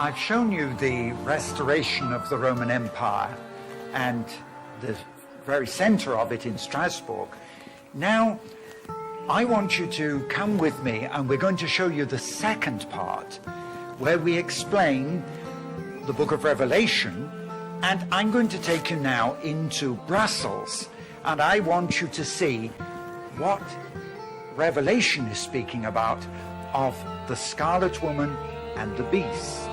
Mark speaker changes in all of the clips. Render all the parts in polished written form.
Speaker 1: I've shown you the restoration of the Roman Empire and the very center of it in Strasbourg. Now, I want you to come with me and we're going to show you the second part where we explain the book of Revelation, and I'm going to take you now into Brussels, and I want you to see what Revelation is speaking about of the Scarlet Woman and the Beast.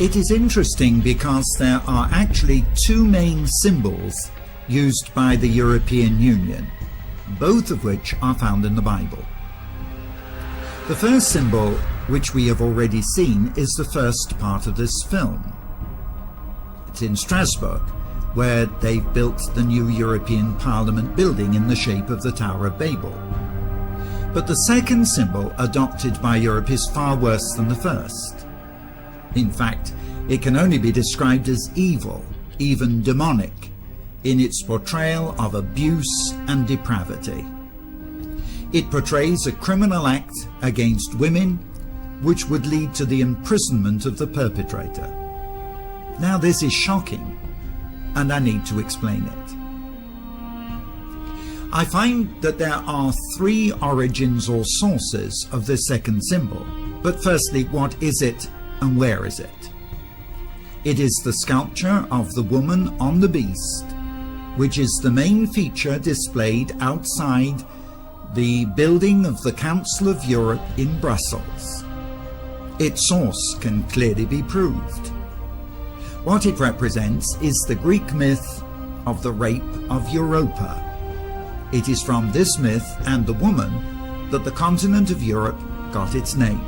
Speaker 1: It is interesting because there are actually two main symbols used by the European Union, both of which are found in the Bible. The first symbol, which we have already seen, is the first part of this film. It's in Strasbourg, where they've built the new European Parliament building in the shape of the Tower of Babel. But the second symbol adopted by Europe is far worse than the first. In fact, it can only be described as evil, even demonic, in its portrayal of abuse and depravity. It portrays a criminal act against women, which would lead to the imprisonment of the perpetrator. Now, this is shocking, and I need to explain it. I find that there are three origins or sources of this second symbol. But firstly, what is it? And where is it? It is the sculpture of the woman on the beast, which is the main feature displayed outside the building of the Council of Europe in Brussels. Its source can clearly be proved. What it represents is the Greek myth of the rape of Europa. It is from this myth and the woman that the continent of Europe got its name.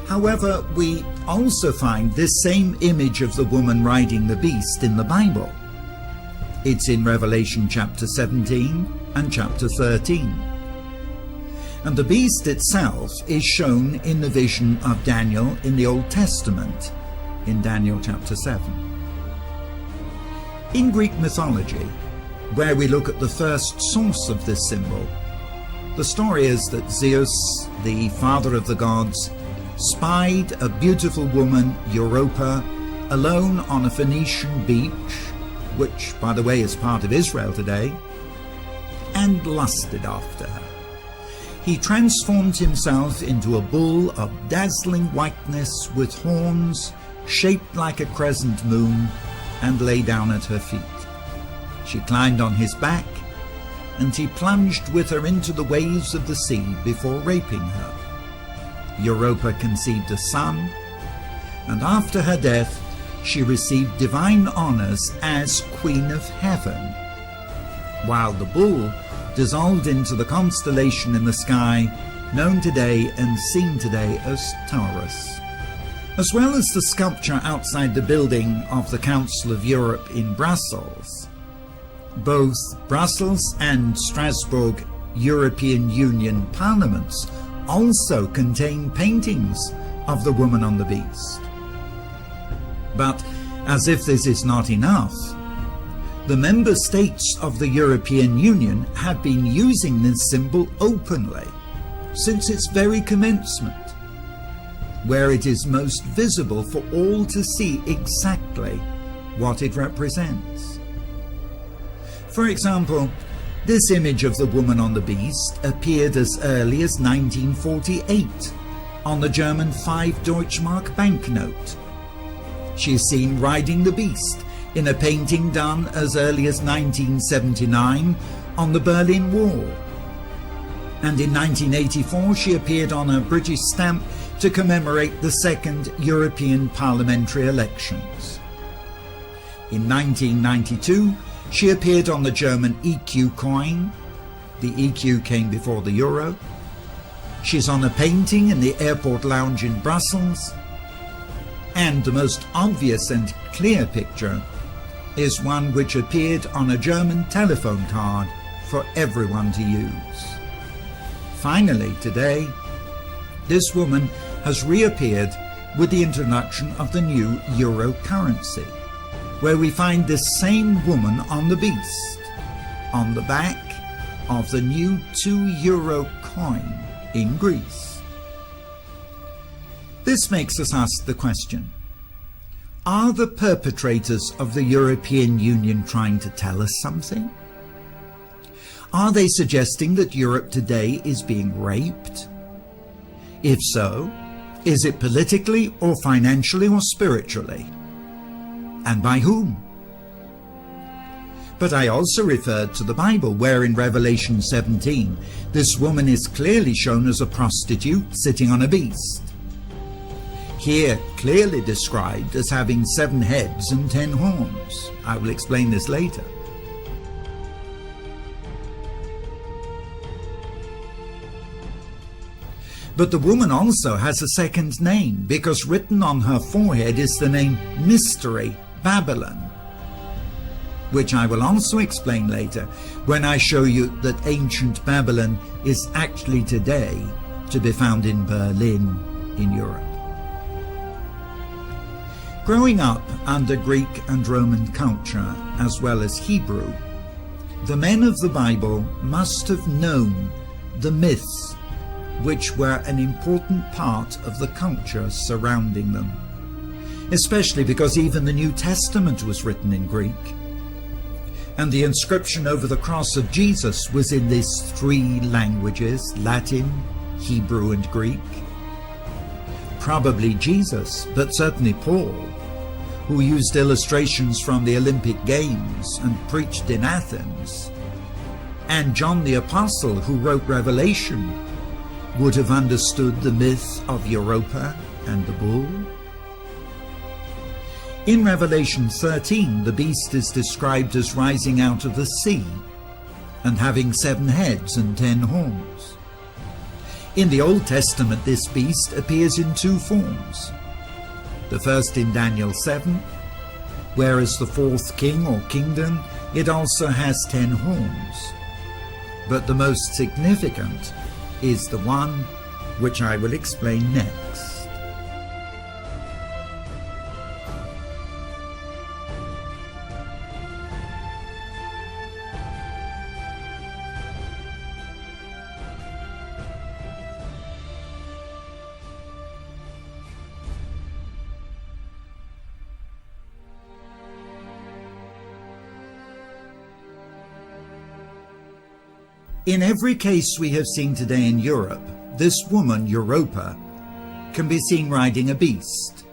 Speaker 1: However, we also find this same image of the woman riding the beast in the Bible. It's in Revelation chapter 17 and chapter 13. And the beast itself is shown in the vision of Daniel in the Old Testament, in Daniel chapter 7. In Greek mythology, where we look at the first source of this symbol, the story is that Zeus, the father of the gods, spied a beautiful woman, Europa, alone on a Phoenician beach, which, by the way, is part of Israel today, and lusted after her. He transformed himself into a bull of dazzling whiteness with horns shaped like a crescent moon and lay down at her feet. She climbed on his back, and he plunged with her into the waves of the sea before raping her. Europa conceived a son, and after her death she received divine honors as Queen of Heaven, while the bull dissolved into the constellation in the sky known today and seen today as Taurus. As well as the sculpture outside the building of the Council of Europe in Brussels, both Brussels and Strasbourg European Union parliaments also contain paintings of the woman on the beast. But as if this is not enough, the member states of the European Union have been using this symbol openly since its very commencement, where it is most visible for all to see exactly what it represents. For example, this image of the woman on the beast appeared as early as 1948 on the German 5 Deutschmark banknote. She is seen riding the beast in a painting done as early as 1979 on the Berlin Wall. And in 1984 she appeared on a British stamp to commemorate the second European parliamentary elections. In 1992 she appeared on the German EQ coin. The EQ came before the euro. She's on a painting in the airport lounge in Brussels. And the most obvious and clear picture is one which appeared on a German telephone card for everyone to use. Finally, today, this woman has reappeared with the introduction of the new euro currency, where we find this same woman on the beast, on the back of the new €2 coin in Greece. This makes us ask the question, are the perpetrators of the European Union trying to tell us something? Are they suggesting that Europe today is being raped? If so, is it politically or financially or spiritually? And by whom? But I also referred to the Bible, where in Revelation 17, this woman is clearly shown as a prostitute sitting on a beast. Here clearly described as having 7 heads and 10 horns. I will explain this later. But the woman also has a second name, because written on her forehead is the name Mystery Babylon, which I will also explain later when I show you that ancient Babylon is actually today to be found in Berlin in Europe. Growing up under Greek and Roman culture as well as Hebrew, the men of the Bible must have known the myths which were an important part of the culture surrounding them, especially because even the New Testament was written in Greek, and the inscription over the cross of Jesus was in these 3 languages, Latin, Hebrew and Greek. Probably Jesus, but certainly Paul, who used illustrations from the Olympic Games and preached in Athens, and John the Apostle, who wrote Revelation, would have understood the myth of Europa and the bull. In Revelation 13, the beast is described as rising out of the sea and having 7 heads and 10 horns. In the Old Testament, this beast appears in 2 forms. The first in Daniel 7, where as the 4th king or kingdom, it also has 10 horns. But the most significant is the one which I will explain next. In every case we have seen today in Europe, this woman, Europa, can be seen riding a beast.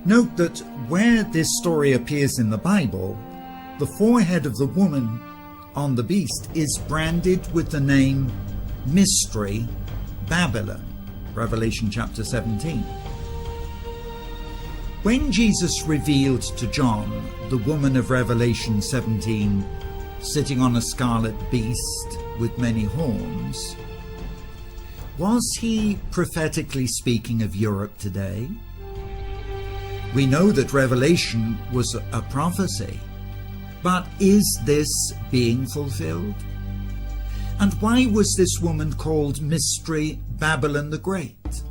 Speaker 1: Note that where this story appears in the Bible, the forehead of the woman on the beast is branded with the name Mystery Babylon, Revelation chapter 17. When Jesus revealed to John the woman of Revelation 17 sitting on a scarlet beast with many horns, was he prophetically speaking of Europe today? We know that Revelation was a prophecy, but is this being fulfilled? And why was this woman called Mystery Babylon the Great?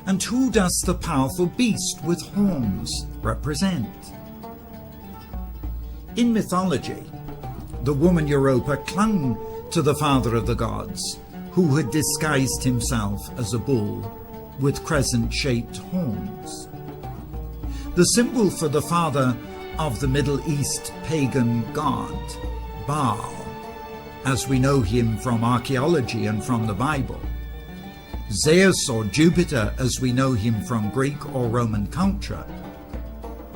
Speaker 1: And who does the powerful beast with horns represent? In mythology, the woman Europa clung to the father of the gods, who had disguised himself as a bull with crescent-shaped horns. The symbol for the father of the Middle East pagan god, Baal, as we know him from archaeology and from the Bible, Zeus or Jupiter as we know him from Greek or Roman culture,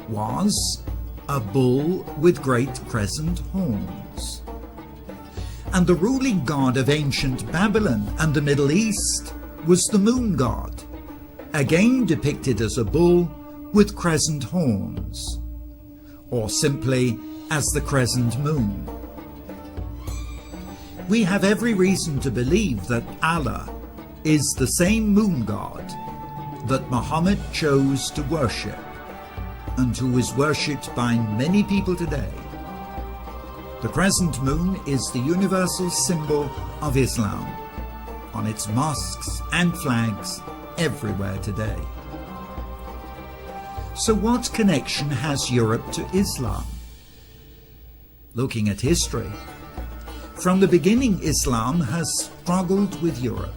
Speaker 1: was a bull with great crescent horns. And the ruling god of ancient Babylon and the Middle East was the moon god, again depicted as a bull with crescent horns, or simply as the crescent moon. We have every reason to believe that Allah is the same moon god that Muhammad chose to worship, and who is worshipped by many people today. The crescent moon is the universal symbol of Islam, on its mosques and flags everywhere today. So what connection has Europe to Islam? Looking at history, from the beginning Islam has struggled with Europe.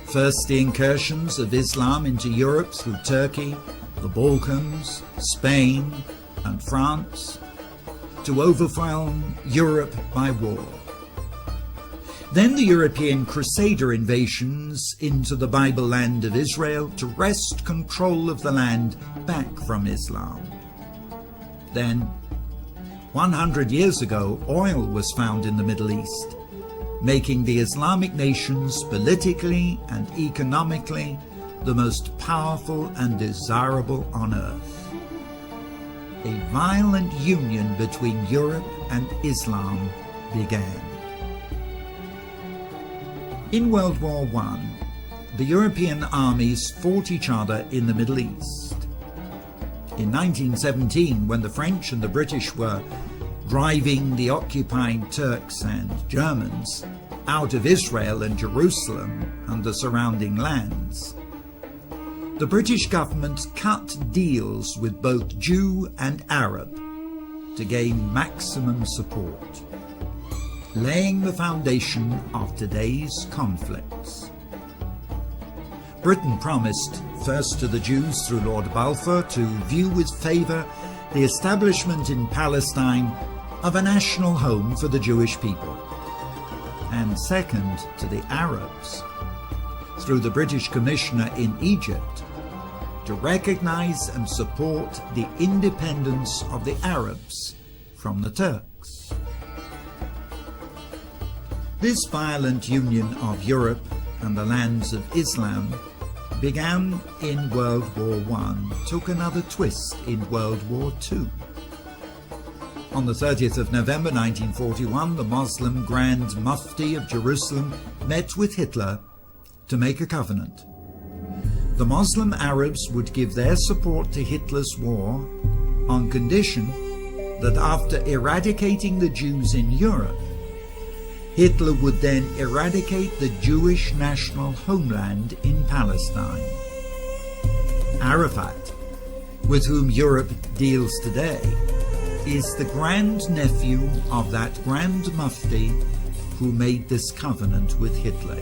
Speaker 1: First the incursions of Islam into Europe through Turkey, the Balkans, Spain and France, to overwhelm Europe by war. Then the European Crusader invasions into the Bible land of Israel to wrest control of the land back from Islam. Then, 100 years ago, oil was found in the Middle East, making the Islamic nations politically and economically the most powerful and desirable on earth. A violent union between Europe and Islam began. In World War I, the European armies fought each other in the Middle East. In 1917, when the French and the British were driving the occupying Turks and Germans out of Israel and Jerusalem and the surrounding lands, the British government cut deals with both Jew and Arab to gain maximum support, laying the foundation of today's conflicts. Britain promised, first to the Jews through Lord Balfour, to view with favour the establishment in Palestine of a national home for the Jewish people, and second to the Arabs, through the British Commissioner in Egypt, to recognise and support the independence of the Arabs from the Turks. This violent union of Europe and the lands of Islam began in World War I, took another twist in World War II. On the 30th of November 1941, the Muslim Grand Mufti of Jerusalem met with Hitler to make a covenant. The Muslim Arabs would give their support to Hitler's war on condition that after eradicating the Jews in Europe, Hitler would then eradicate the Jewish national homeland in Palestine. Arafat, with whom Europe deals today, is the grand-nephew of that Grand Mufti who made this covenant with Hitler.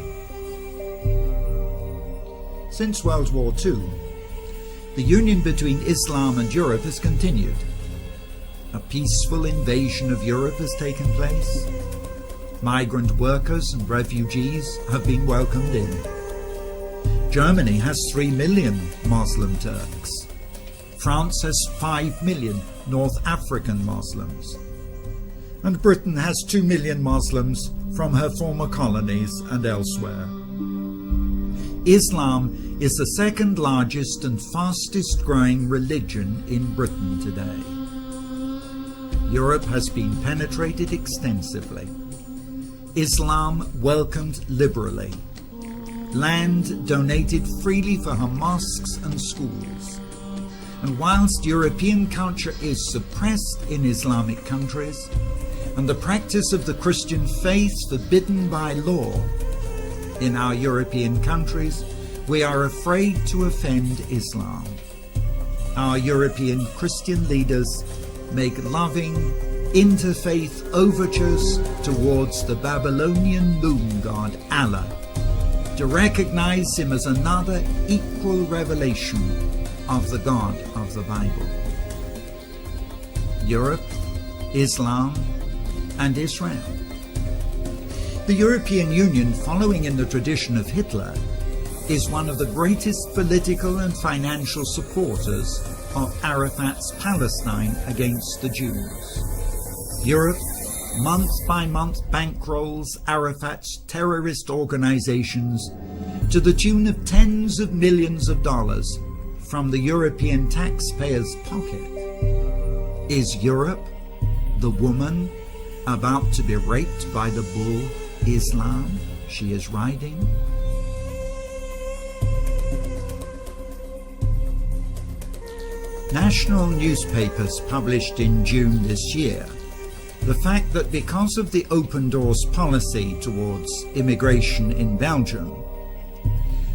Speaker 1: Since World War II, the union between Islam and Europe has continued. A peaceful invasion of Europe has taken place. Migrant workers and refugees have been welcomed in. Germany has 3 million Muslim Turks. France has 5 million North African Muslims. And Britain has 2 million Muslims from her former colonies and elsewhere. Islam is the second largest and fastest growing religion in Britain today. Europe has been penetrated extensively. Islam welcomed liberally. Land donated freely for her mosques and schools. And whilst European culture is suppressed in Islamic countries, and the practice of the Christian faith forbidden by law in our European countries, we are afraid to offend Islam. Our European Christian leaders make loving, interfaith overtures towards the Babylonian moon god Allah to recognize him as another equal revelation of the God of the Bible. Europe, Islam, and Israel. The European Union, following in the tradition of Hitler, is one of the greatest political and financial supporters of Arafat's Palestine against the Jews. Europe, month by month, bankrolls Arafat's terrorist organizations to the tune of tens of millions of dollars from the European taxpayers' pocket. Is Europe, the woman, about to be raped by the bull Islam she is riding? National newspapers published in June this year the fact that because of the open doors policy towards immigration in Belgium,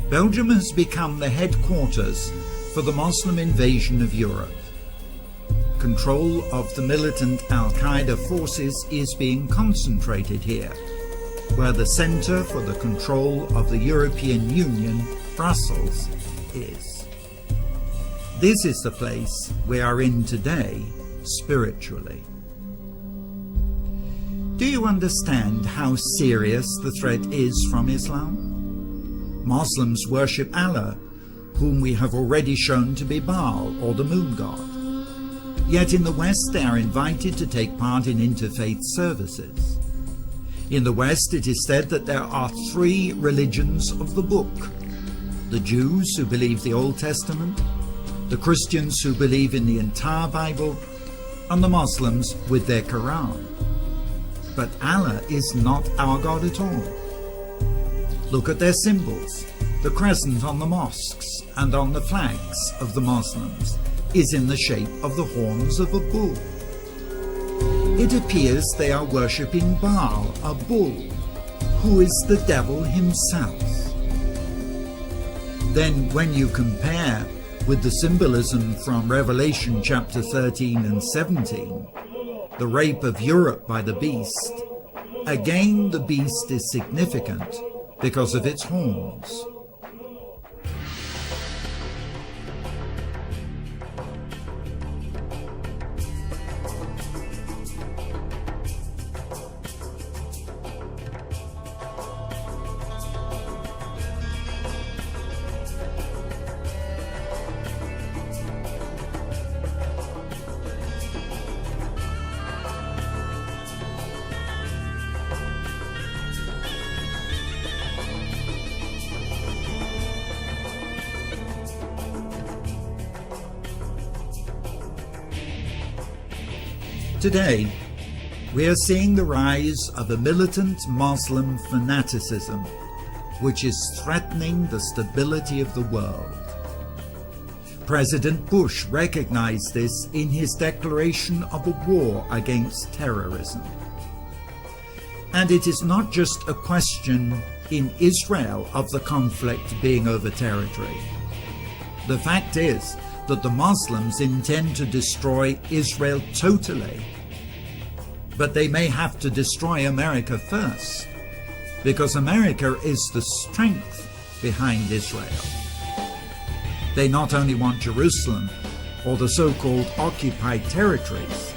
Speaker 1: Belgium has become the headquarters for the Muslim invasion of Europe. Control of the militant Al-Qaeda forces is being concentrated here, where the Centre for the Control of the European Union, Brussels, is. This is the place we are in today, spiritually. Do you understand how serious the threat is from Islam? Muslims worship Allah, whom we have already shown to be Baal, or the moon god. Yet in the West they are invited to take part in interfaith services. In the West it is said that there are 3 religions of the book: the Jews who believe the Old Testament, the Christians who believe in the entire Bible, and the Muslims with their Quran. But Allah is not our God at all. Look at their symbols. The crescent on the mosques and on the flags of the Muslims is in the shape of the horns of a bull. It appears they are worshipping Baal, a bull, who is the devil himself. Then when you compare with the symbolism from Revelation chapter 13 and 17, the rape of Europe by the beast, again the beast is significant because of its horns. Today, we are seeing the rise of a militant Muslim fanaticism which is threatening the stability of the world. President Bush recognized this in his declaration of a war against terrorism. And it is not just a question in Israel of the conflict being over territory. The fact is that the Muslims intend to destroy Israel totally. But they may have to destroy America first, because America is the strength behind Israel. They not only want Jerusalem or the so-called occupied territories,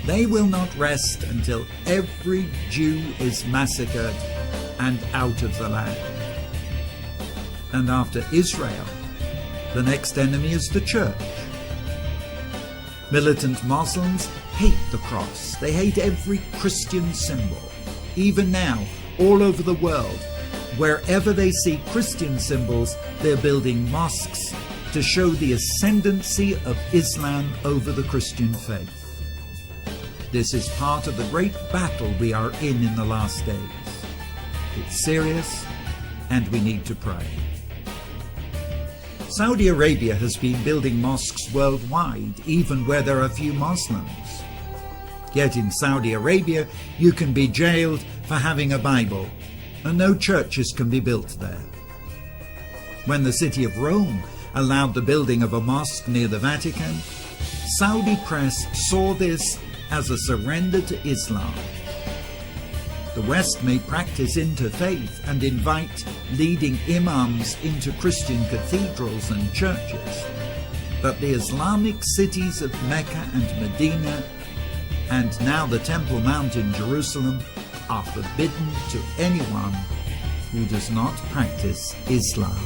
Speaker 1: they will not rest until every Jew is massacred and out of the land. And after Israel, the next enemy is the church. Militant Muslims hate the cross. They hate every Christian symbol. Even now, all over the world, wherever they see Christian symbols, they're building mosques to show the ascendancy of Islam over the Christian faith. This is part of the great battle we are in the last days. It's serious, and we need to pray. Saudi Arabia has been building mosques worldwide, even where there are few Muslims. Yet in Saudi Arabia, you can be jailed for having a Bible, and no churches can be built there. When the city of Rome allowed the building of a mosque near the Vatican, Saudi press saw this as a surrender to Islam. The West may practice interfaith and invite leading imams into Christian cathedrals and churches, but the Islamic cities of Mecca and Medina, and now the Temple Mount in Jerusalem, are forbidden to anyone who does not practice Islam.